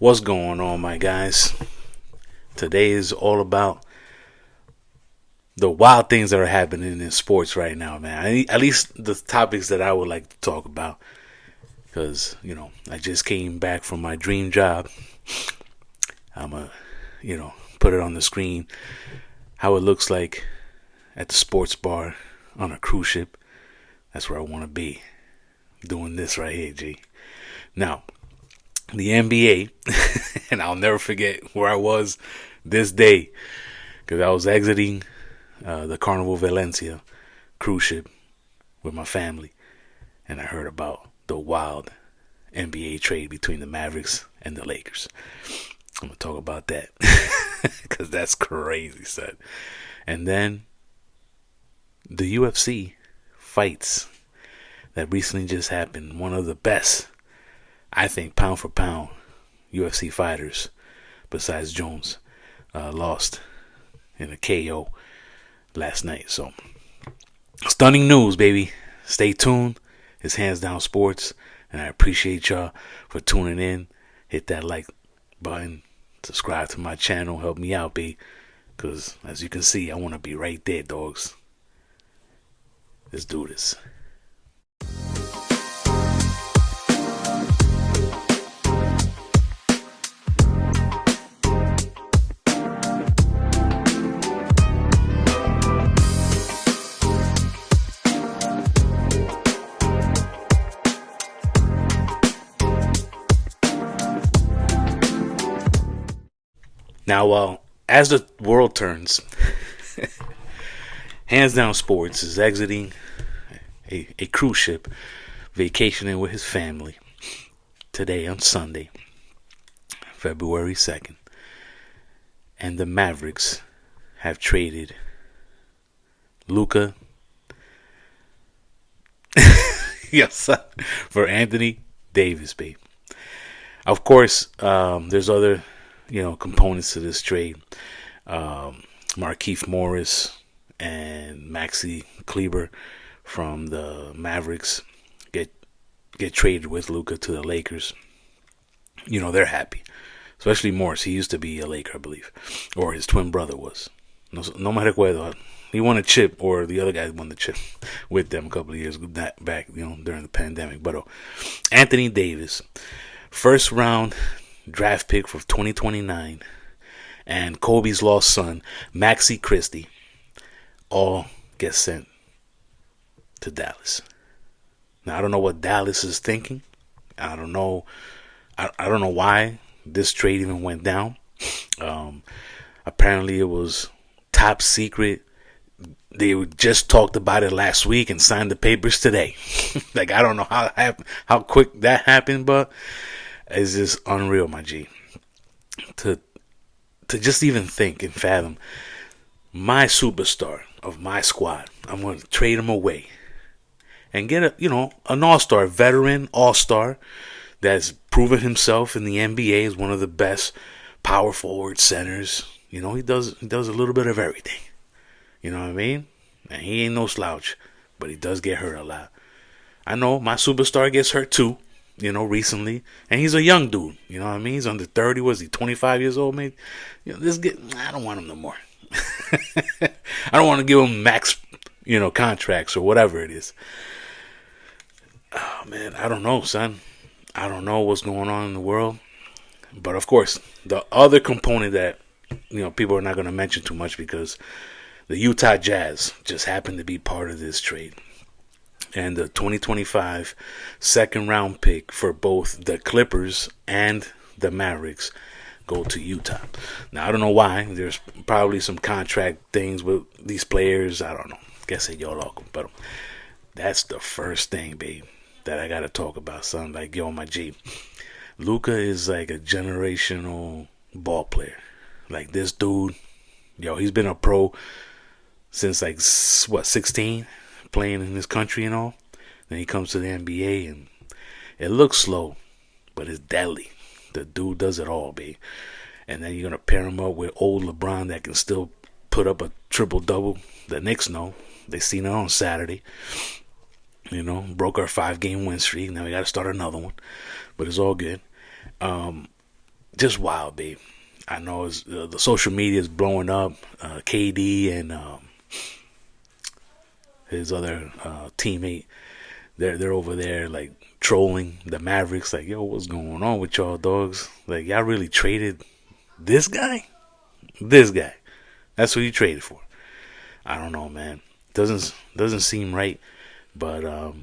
What's going on, my guys? Today is all about the wild things that are happening in sports right now, man. At least the topics that I would like to talk about. Because, I just came back from my dream job. I'm going to, put it on the screen how it looks like at the sports bar on a cruise ship. That's where I want to be. Doing this right here, G. Now, the NBA, and I'll never forget where I was this day because I was exiting the Carnival Valencia cruise ship with my family, and I heard about the wild NBA trade between the Mavericks and the Lakers. I'm gonna talk about that because that's crazy, son. And then the UFC fights that recently just happened. One of the best, I think, pound for pound UFC fighters besides Jones lost in a KO last night. So, stunning news, baby. Stay tuned. It's Hands Down Sports, and I appreciate y'all for tuning in. Hit that like button, subscribe to my channel, help me out, baby. Because as you can see, I want to be right there, dogs. Let's do this. Now, as the world turns, Hands Down Sports is exiting a cruise ship, vacationing with his family today on Sunday, February 2nd. And the Mavericks have traded Luka yes, for Anthony Davis, babe. Of course, there's other components to this trade. Markieff Morris and Maxi Kleber from the Mavericks get traded with Luka to the Lakers. They're happy, especially Morris. He used to be a Laker, I believe, or his twin brother was. No me recuerdo. He won a chip, or the other guy won the chip with them a couple of years back, during the pandemic. But Anthony Davis, first round draft pick for 2029, and Kobe's lost son, Maxi Christie, all get sent to Dallas. Now, I don't know what Dallas is thinking. I don't know. I don't know why this trade even went down. Apparently, it was top secret. They just talked about it last week and signed the papers today. Like, I don't know how quick that happened, but it's just unreal, my G. To just even think and fathom my superstar of my squad, I'm going to trade him away and get an all-star, veteran all-star that's proven himself in the NBA as one of the best power forward centers. He does a little bit of everything. You know what I mean? And he ain't no slouch, but he does get hurt a lot. I know my superstar gets hurt too, recently. And he's a young dude, you know what I mean? He's under 30. Was he 25 years old, maybe? I don't want him no more. I don't want to give him max, contracts or whatever it is. Oh, man, I don't know, son. I don't know what's going on in the world. But, of course, the other component that, people are not going to mention too much because the Utah Jazz just happened to be part of this trade. And the 2025 second round pick for both the Clippers and the Mavericks go to Utah. Now, I don't know why. There's probably some contract things with these players. I don't know. Guess it, yo loco. But that's the first thing, babe, that I got to talk about, son. Like, yo, my G. Luka is like a generational ball player. Like, this dude, he's been a pro since 16, playing in this country and all. Then he comes to the NBA and it looks slow, but it's deadly. The dude does it all, babe. And then you're gonna pair him up with old LeBron that can still put up a triple double. The Knicks know. They seen it on Saturday. Broke our 5-game win streak. Now we got to start another one, but it's all good. just wild, babe. I know the social media is blowing up. KD and his other teammate, they're over there like trolling the Mavericks. Like, yo, what's going on with y'all dogs? Like, y'all really traded this guy? This guy. That's what you traded for. I don't know, man. Doesn't seem right. But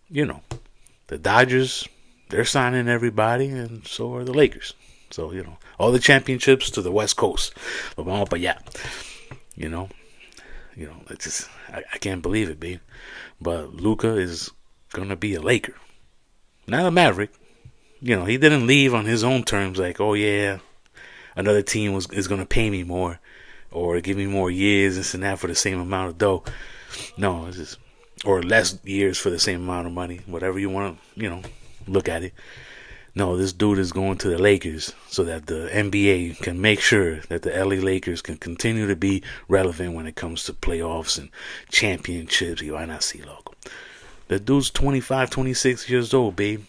you know, the Dodgers, they're signing everybody, and so are the Lakers. So all the championships to the West Coast. Vamos para allá. You know, it's just I can't believe it, babe. But Luka is gonna be a Laker, not a Maverick. He didn't leave on his own terms. Like, oh yeah, another team is gonna pay me more, or give me more years, this and that for the same amount of dough. No, it's just or less years for the same amount of money. Whatever you want to, look at it. No, this dude is going to the Lakers so that the NBA can make sure that the LA Lakers can continue to be relevant when it comes to playoffs and championships. Why not see local? The dude's 25, 26 years old, babe.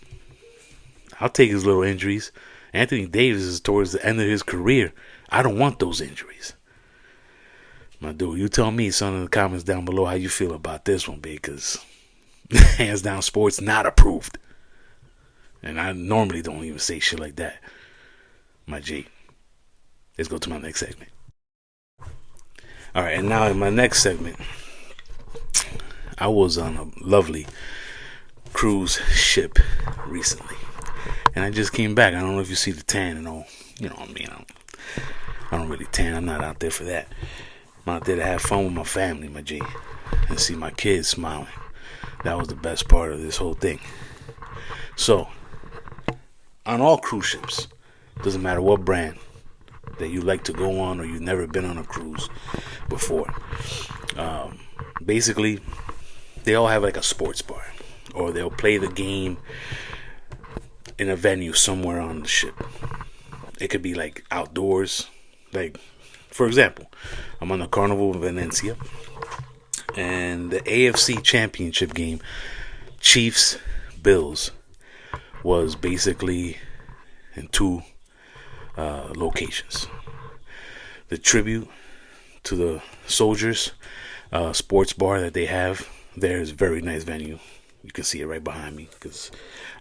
I'll take his little injuries. Anthony Davis is towards the end of his career. I don't want those injuries. My dude, you tell me, son, in the comments down below how you feel about this one, babe, because hands down sports not approved. And I normally don't even say shit like that. My G. Let's go to my next segment. Alright, and now in my next segment, I was on a lovely cruise ship recently. And I just came back. I don't know if you see the tan and all. You know what I mean? I don't really tan. I'm not out there for that. I'm out there to have fun with my family, my G. And see my kids smiling. That was the best part of this whole thing. So, on all cruise ships, doesn't matter what brand that you like to go on or you've never been on a cruise before, basically they all have like a sports bar, or they'll play the game in a venue somewhere on the ship. It could be like outdoors. Like, for example, I'm on the Carnival of Valencia, and the AFC Championship game, Chiefs Bills, was basically in two locations. The tribute to the soldiers sports bar that they have there is a very nice venue. You can see it right behind me, because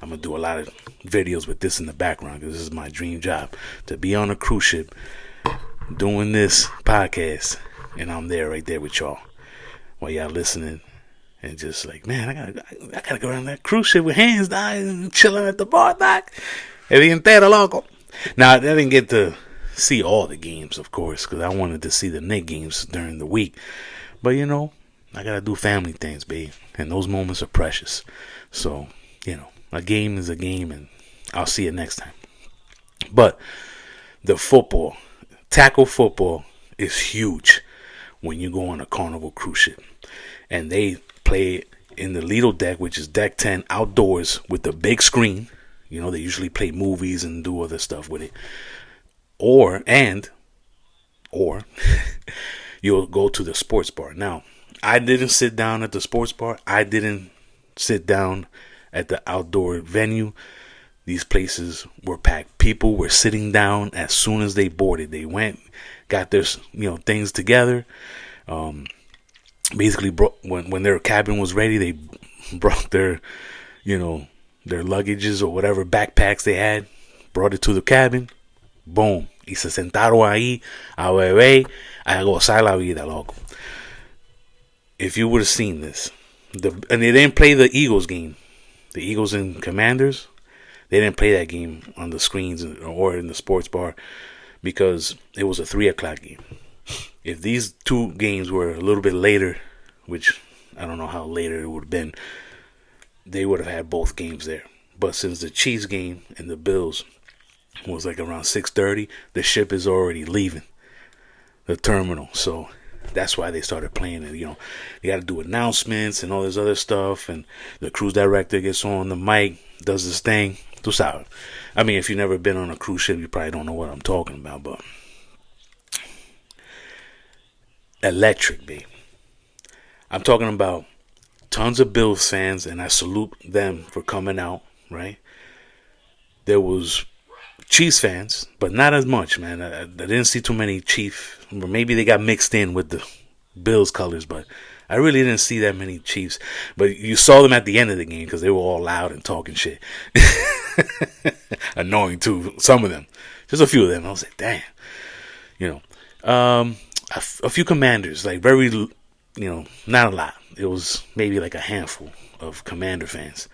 I'm going to do a lot of videos with this in the background, because this is my dream job, to be on a cruise ship doing this podcast, and I'm there right there with y'all while y'all listening. And just like, man, I gotta go around that cruise ship with hands down, chilling at the bar, doc. El día entero, loco. Now, I didn't get to see all the games, of course, because I wanted to see the Knicks games during the week. But, I gotta do family things, babe. And those moments are precious. So, a game is a game, and I'll see you next time. But the football, tackle football, is huge when you go on a Carnival cruise ship. And they play in the Lido deck, which is deck 10, outdoors with the big screen. They usually play movies and do other stuff with it. Or you'll go to the sports bar. Now, I didn't sit down at the sports bar. I didn't sit down at the outdoor venue. These places were packed. People were sitting down as soon as they boarded. They went, got their things together. Basically, when their cabin was ready, they brought their luggages or whatever backpacks they had, brought it to the cabin. Boom. Y se sentaron ahí a beber, a gozar la vida, loco. If you would have seen this, and they didn't play the Eagles game, the Eagles and Commanders, they didn't play that game on the screens or in the sports bar, because it was a 3:00 game. If these two games were a little bit later, which I don't know how later it would have been, they would have had both games there. But since the Chiefs game and the Bills was like around 6:30, the ship is already leaving the terminal. So that's why they started playing it. They got to do announcements and all this other stuff, and the cruise director gets on the mic, does this thing. Tú sabes. I mean, if you've never been on a cruise ship, you probably don't know what I'm talking about, but electric, babe. I'm talking about tons of Bills fans, and I salute them for coming out, right? There was Chiefs fans, but not as much, man. I didn't see too many Chiefs. Or maybe they got mixed in with the Bills colors, but I really didn't see that many Chiefs. But you saw them at the end of the game because they were all loud and talking shit. Annoying too, some of them. Just a few of them. I was like, damn. You know, a few Commanders, like very, not a lot. It was maybe like a handful of Commander fans,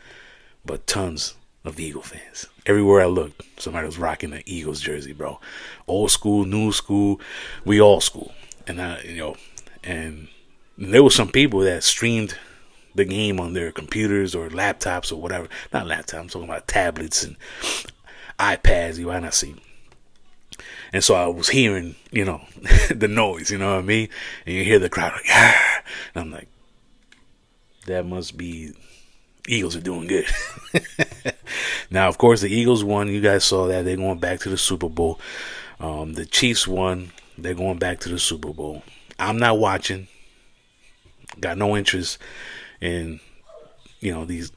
but tons of Eagle fans. Everywhere I looked, somebody was rocking an Eagles jersey, bro. Old school, new school, we all school. And and there were some people that streamed the game on their computers or laptops or whatever. Not laptops, I'm talking about tablets and iPads, you might not see. And so I was hearing, the noise, you know what I mean? And you hear the crowd like, ah. And I'm like, that must be Eagles are doing good. Now, of course, the Eagles won. You guys saw that. They're going back to the Super Bowl. The Chiefs won. They're going back to the Super Bowl. I'm not watching. Got no interest in, the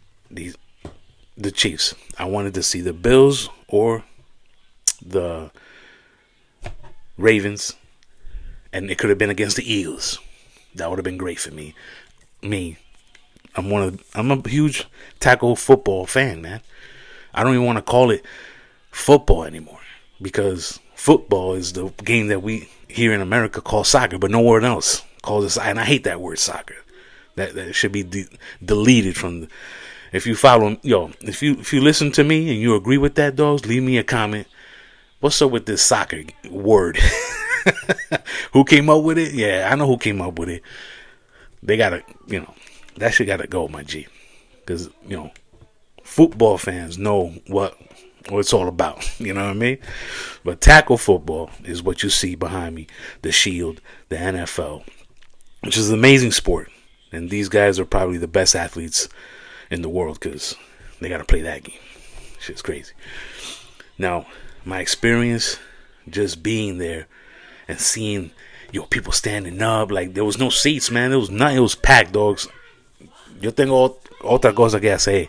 Chiefs. I wanted to see the Bills or the Ravens, and it could have been against the Eagles. That would have been great for me. I'm a huge tackle football fan, man. I don't even want to call it football anymore because football is the game that we here in America call soccer, but nowhere else calls it soccer. And I hate that word soccer. That should be deleted from. If you follow, if you listen to me and you agree with that, dogs, leave me a comment. What's up with this soccer word? Who came up with it? Yeah, I know who came up with it. They gotta, that shit gotta go, my G. Because, football fans know what it's all about. You know what I mean? But tackle football is what you see behind me. The Shield, the NFL, which is an amazing sport. And these guys are probably the best athletes in the world because they gotta play that game. Shit's crazy. Now, my experience just being there and seeing people standing up, like there was no seats, man. It was packed, dogs. Yo tengo otra cosa que hacer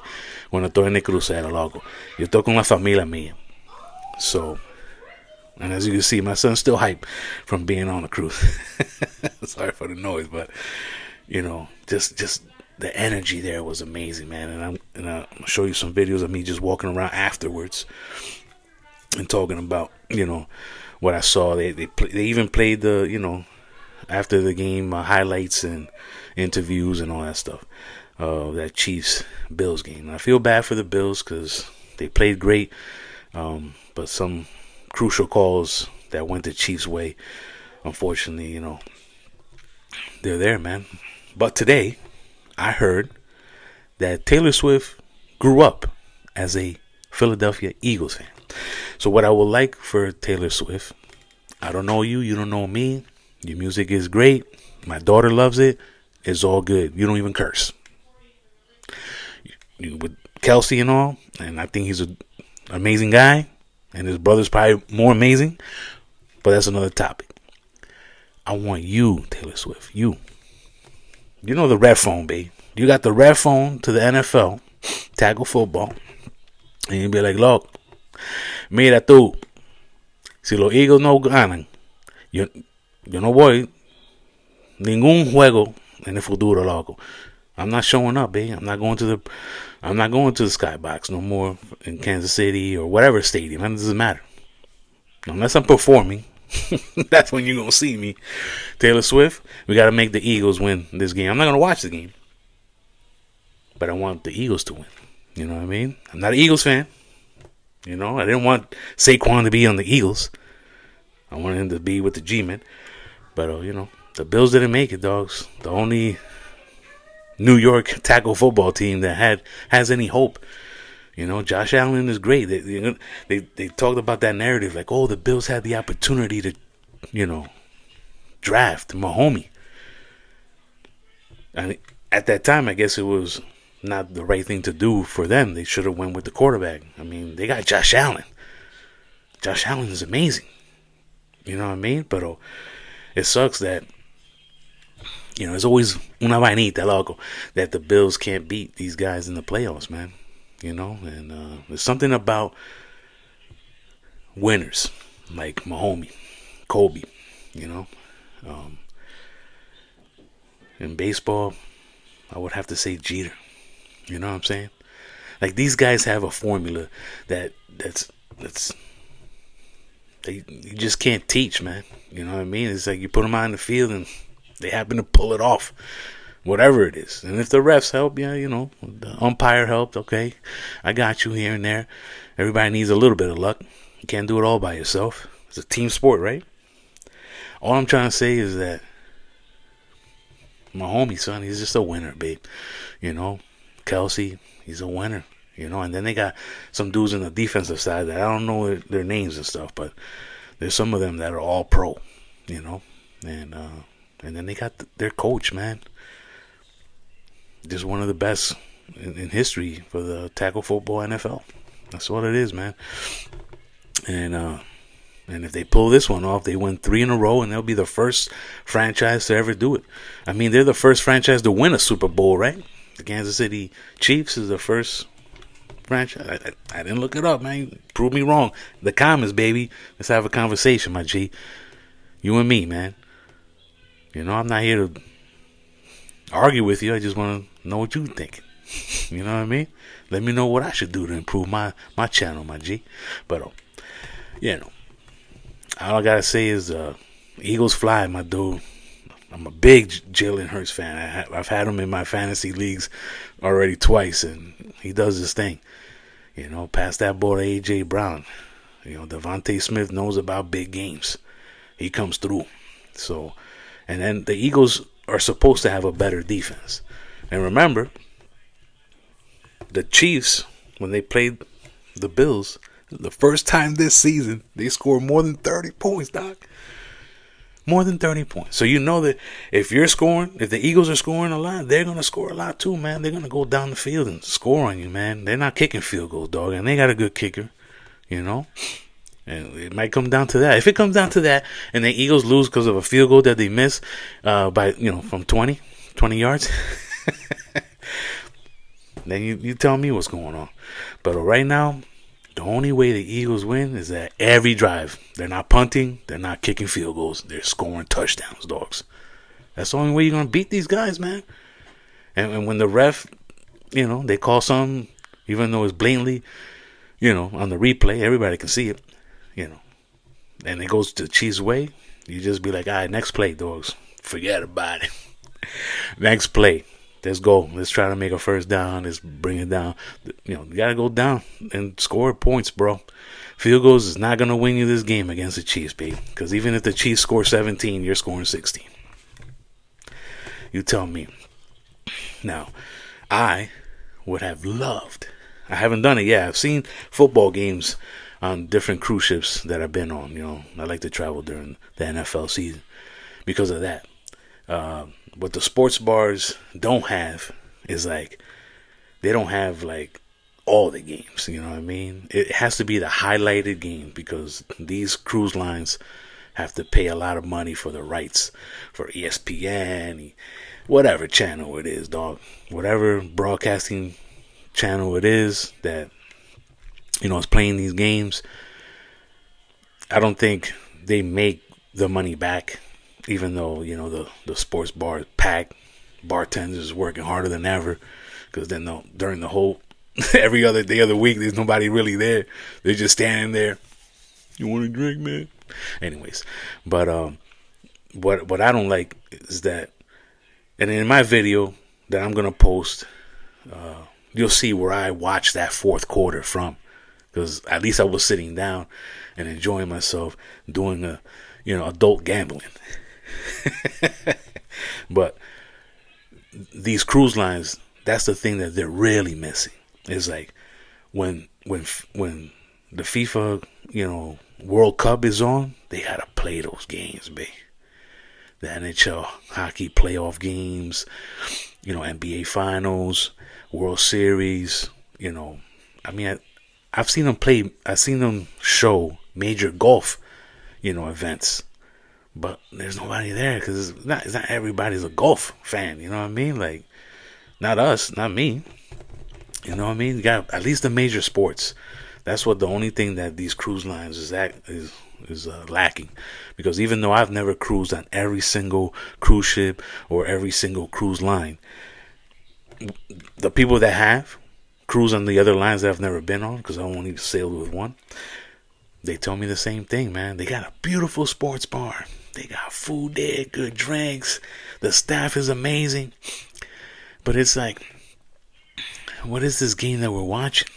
cuando estoy en el crucero, loco. Yo estoy con la familia mía. So, and as you can see, my son's still hyped from being on the cruise. Sorry for the noise, but just the energy there was amazing, man. And I'm gonna show you some videos of me just walking around afterwards and talking about what I saw. They even played the after the game highlights and interviews and all that stuff. That Chiefs Bills game. And I feel bad for the Bills because they played great, but some crucial calls that went the Chiefs' way. Unfortunately, they're there, man. But today, I heard that Taylor Swift grew up as a Philadelphia Eagles fan. So what I would like for Taylor Swift, I don't know you, you don't know me. Your music is great. My daughter loves it. It's all good. You don't even curse. With Kelsey and all, and I think he's an amazing guy, and his brother's probably more amazing, but that's another topic. I want you, Taylor Swift, you know the red phone, babe. You got the red phone to the NFL, tackle football, and you be like, look, mira tú, si los Eagles no ganan, yo no voy ningún juego en el futuro, loco. I'm not showing up, babe. I'm not going to the Skybox no more in Kansas City or whatever stadium. It doesn't matter. Unless I'm performing, that's when you're going to see me. Taylor Swift, we got to make the Eagles win this game. I'm not going to watch the game, but I want the Eagles to win. You know what I mean? I'm not an Eagles fan. I didn't want Saquon to be on the Eagles. I wanted him to be with the G-Men. But, the Bills didn't make it, dogs. The only New York tackle football team that has any hope. Josh Allen is great. They talked about that narrative like, oh, the Bills had the opportunity to, draft Mahomes. And at that time, I guess it was not the right thing to do for them. They should have went with the quarterback. I mean, they got Josh Allen. Josh Allen is amazing. You know what I mean? But it sucks that there's always una vainita, loco, that the Bills can't beat these guys in the playoffs, man. And there's something about winners like my homie Kobe. You know, um, in baseball, I would have to say Jeter. You know what I'm saying? Like these guys have a formula that's they you just can't teach, man. You know what I mean? It's like you put them out in the field and they happen to pull it off, whatever it is. And if the refs help, yeah, you know, the umpire helped. Okay, I got you here and there. Everybody needs a little bit of luck. You can't do it all by yourself. It's a team sport, right? All I'm trying to say is that my homie, son, he's just a winner, babe. You know, Kelsey, he's a winner. You know, and then they got some dudes on the defensive side that I don't know their names and stuff, but there's some of them that are all pro. You know, and then they got their coach, man. Just one of the best in history for the tackle football NFL. That's what it is, man. And if they pull this one off, they win 3 in a row, and they'll be the first franchise to ever do it. I mean, they're the first franchise to win a Super Bowl, right? The Kansas City Chiefs is the first franchise. I didn't look it up, man. Prove me wrong. The comments, baby. Let's have a conversation, my G. You and me, man. You know, I'm not here to argue with you. I just want to know what you think. You know what I mean? Let me know what I should do to improve my channel, my G. But, you know, all I got to say is Eagles fly, my dude. I'm a big Jalen Hurts fan. I've had him in my fantasy leagues already twice, and he does his thing. You know, pass that ball to A.J. Brown. You know, Devontae Smith knows about big games. He comes through. So, and then the Eagles are supposed to have a better defense. And remember, the Chiefs, when they played the Bills, the first time this season, they scored more than 30 points, Doc. More than 30 points. So you know that if you're scoring, if the Eagles are scoring a lot, they're going to score a lot too, man. They're going to go down the field and score on you, man. They're not kicking field goals, dog. And they got a good kicker, you know. And it might come down to that. If it comes down to that and the Eagles lose because of a field goal that they miss by, you know, from 20 yards, then you tell me what's going on. But right now, the only way the Eagles win is that every drive, they're not punting, they're not kicking field goals, they're scoring touchdowns, dogs. That's the only way you're going to beat these guys, man. And when the ref, you know, they call something, even though it's blatantly, you know, on the replay, everybody can see it, you know, and it goes to Chiefs' way, you just be like, all right, next play, dogs. Forget about it. Next play. Let's go. Let's try to make a first down. Let's bring it down. You know, you got to go down and score points, bro. Field goals is not going to win you this game against the Chiefs, babe. Because even if the Chiefs score 17, you're scoring 16. You tell me. Now, I would have loved. I haven't done it yet. I've seen football games on different cruise ships that I've been on. You know, I like to travel during the NFL season because of that. What the sports bars don't have is like, they don't have like all the games, you know what I mean? It has to be the highlighted game because these cruise lines have to pay a lot of money for the rights for ESPN, whatever channel it is, dog. Whatever broadcasting channel it is that, you know, is playing these games. I don't think they make the money back. Even though, you know, the sports bar is packed, bartenders working harder than ever, because then during the whole every other day of the week, there's nobody really there. They're just standing there. You want a drink, man? Anyways, but what I don't like is that, and in my video that I'm gonna post, you'll see where I watched that fourth quarter from, because at least I was sitting down and enjoying myself doing adult gambling. But these cruise lines, that's the thing that they're really missing. It's like when the FIFA, you know, World Cup is on, they gotta play those games, babe. The NHL hockey playoff games, you know, NBA Finals, World Series, you know. I mean, I've seen them show major golf, you know, events. But there's nobody there because it's not everybody's a golf fan. You know what I mean? Like, not us, not me. You know what I mean? You got at least the major sports That's what the only thing that these cruise lines is lacking, because even though I've never cruised on every single cruise ship or every single cruise line, the people that have cruise on the other lines that I've never been on, because I only sailed with one, they tell me the same thing, man. They got a beautiful sports bar. They got food there, good drinks. The staff is amazing. But it's like, what is this game that we're watching?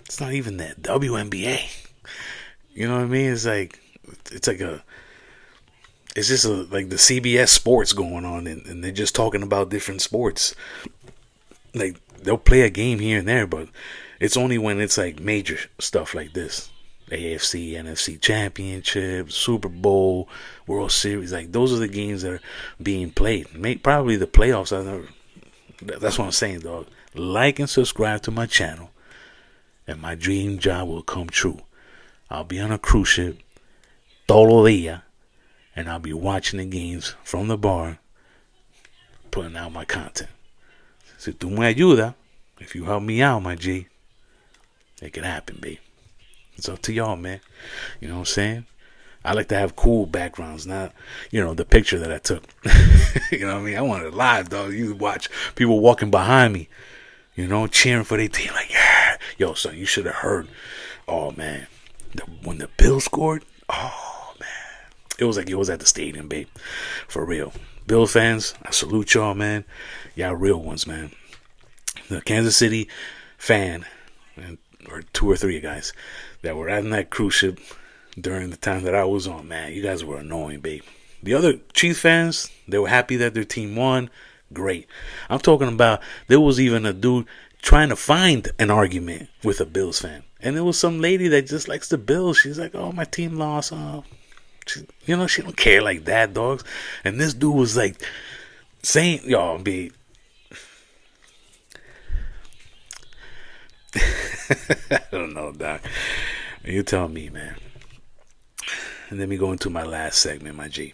It's not even that WNBA. You know what I mean? It's like it's just like the CBS sports going on, and they're just talking about different sports. Like, they'll play a game here and there, but it's only when it's like major stuff like this. AFC, NFC Championship, Super Bowl, World Series. Like, those are the games that are being played. Probably the playoffs. That's what I'm saying, dog. Like and subscribe to my channel, and my dream job will come true. I'll be on a cruise ship todo día, and I'll be watching the games from the bar, putting out my content. Si tú me ayudas, if you help me out, my G, it can happen, babe. It's up to y'all, man. You know what I'm saying? I like to have cool backgrounds, not, the picture that I took. You know what I mean? I want it live, dog. You watch people walking behind me, cheering for their team, like, yeah. Yo, son, you should have heard. Oh, man. When the Bills scored, oh, man. It was like it was at the stadium, babe. For real. Bill fans, I salute y'all, man. Y'all real ones, man. The Kansas City fan, or two or three guys that were on that cruise ship during the time that I was on, man, you guys were annoying, babe. The other Chiefs fans, they were happy that their team won. Great. I'm talking about, there was even a dude trying to find an argument with a Bills fan. And there was some lady that just likes the Bills. She's like, oh, my team lost. She don't care like that, dogs. And this dude was like saying, y'all, be. I don't know, Doc. You tell me, man. And let me go into my last segment, my G.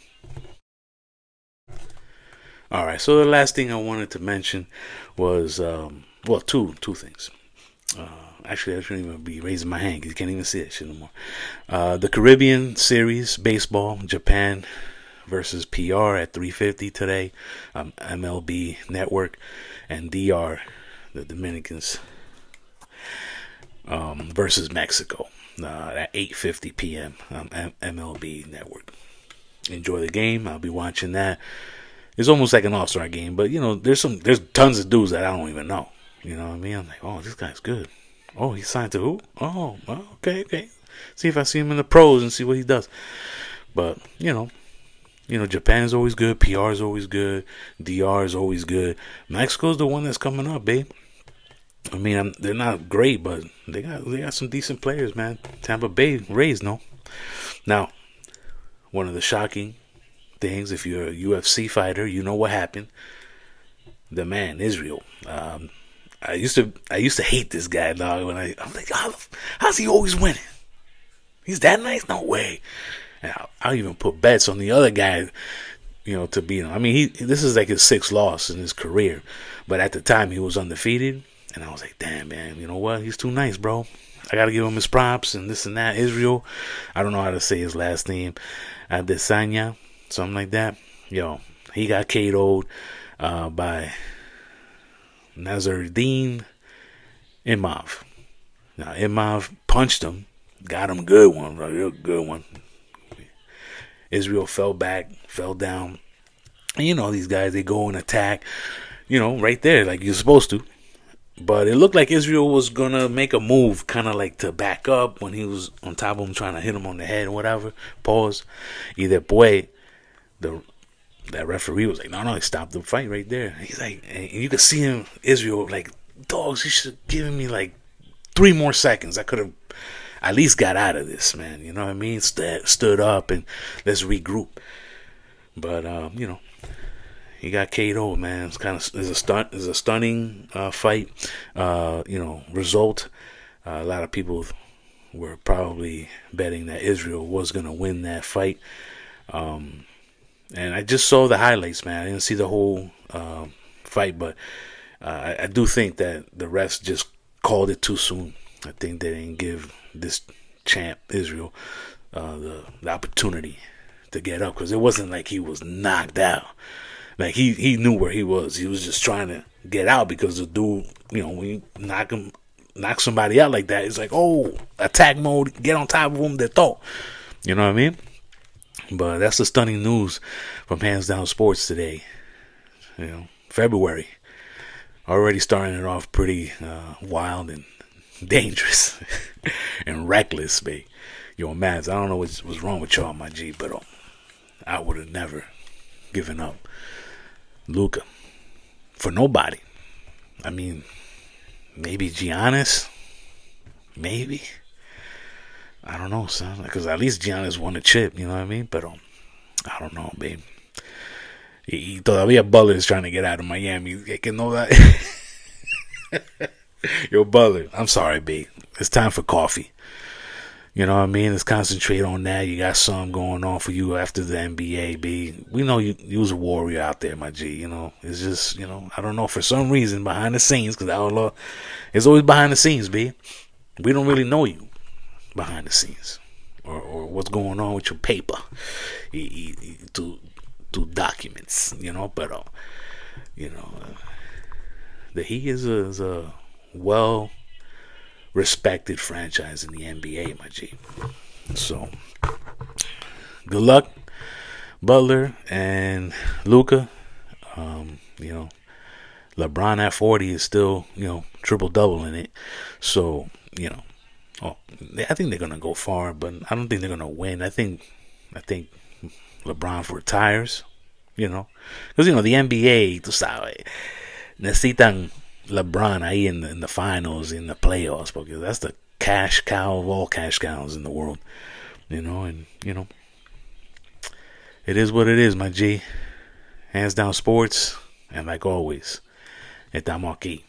All right, so the last thing I wanted to mention was, two things. Actually, I shouldn't even be raising my hand because you can't even see that shit anymore. The Caribbean Series, baseball, Japan versus PR at 3:50 today. MLB Network, and DR, the Dominicans, versus Mexico at 8:50 p.m. MLB Network. Enjoy the game. I'll be watching that. It's almost like an all-star game, but there's tons of dudes that I don't even know. You know what I mean? I'm like, oh, this guy's good. Oh, he signed to who? Oh, well, okay. See if I see him in the pros and see what he does. But Japan is always good. PR is always good. DR is always good. Mexico's the one that's coming up, babe. I mean, they're not great, but they got some decent players, man. Tampa Bay Rays, no. Now, one of the shocking things, if you're a UFC fighter, you know what happened. The man, Israel. I used to hate this guy, dog. I'm like, how's he always winning? He's that nice? No way. And I'll even put bets on the other guy, to beat him. I mean, this is like his 6th loss in his career, but at the time he was undefeated. And I was like, damn, man, you know what? He's too nice, bro. I got to give him his props and this and that. Israel, I don't know how to say his last name. Adesanya, something like that. Yo, he got KO'd by Nasruddin Imavov. Now, Imavov punched him. Got him good one, a real good one. Israel fell back, fell down. And these guys, they go and attack, right there like you're supposed to. But it looked like Israel was going to make a move, kind of like to back up when he was on top of him, trying to hit him on the head or whatever. Pause. Either way, that referee was like, no, he stopped the fight right there. He's like, and you could see him, Israel, like, dogs, you should have given me like 3 more seconds. I could have at least got out of this, man. You know what I mean? Stood up and let's regroup. But, he got KO'd, man. It's a stunning fight. Result. A lot of people were probably betting that Israel was gonna win that fight. And I just saw the highlights, man. I didn't see the whole fight, but I do think that the refs just called it too soon. I think they didn't give this champ Israel the opportunity to get up, because it wasn't like he was knocked out. Like he knew where he was. He was just trying to get out, because the dude, when you knock somebody out like that, it's like, oh, attack mode, get on top of them, they thought. You know what I mean? But that's the stunning news from Hands Down Sports today. February. Already starting it off pretty wild and dangerous and reckless, babe. Yo, Mavs, I don't know what's wrong with y'all, my G, but I would have never given up Luka for nobody. I mean, maybe Giannis, maybe. I don't know, son, because at least Giannis won a chip, you know what I mean? But I don't know, babe. Y todavía Butler is trying to get out of Miami. Que know that. Yo, Butler, I'm sorry, babe. It's time for coffee. You know what I mean? Let's concentrate on that. You got something going on for you after the NBA, B. We know you was a warrior out there, my G. It's just, I don't know, for some reason, behind the scenes, because Outlaw is always behind the scenes, B. We don't really know you behind the scenes, or what's going on with your paper. To documents, but the Heat is a well respected franchise in the NBA, my G. So good luck, Butler and Luka. LeBron at 40 is still, triple double in it. So, I think they're gonna go far, but I don't think they're gonna win. I think LeBron retires, because the NBA, tú sabes, necesitan LeBron ahí in the finals, in the playoffs, because that's the cash cow of all cash cows in the world, and it is what it is, my G. Hands Down Sports, and like always, estamos aquí.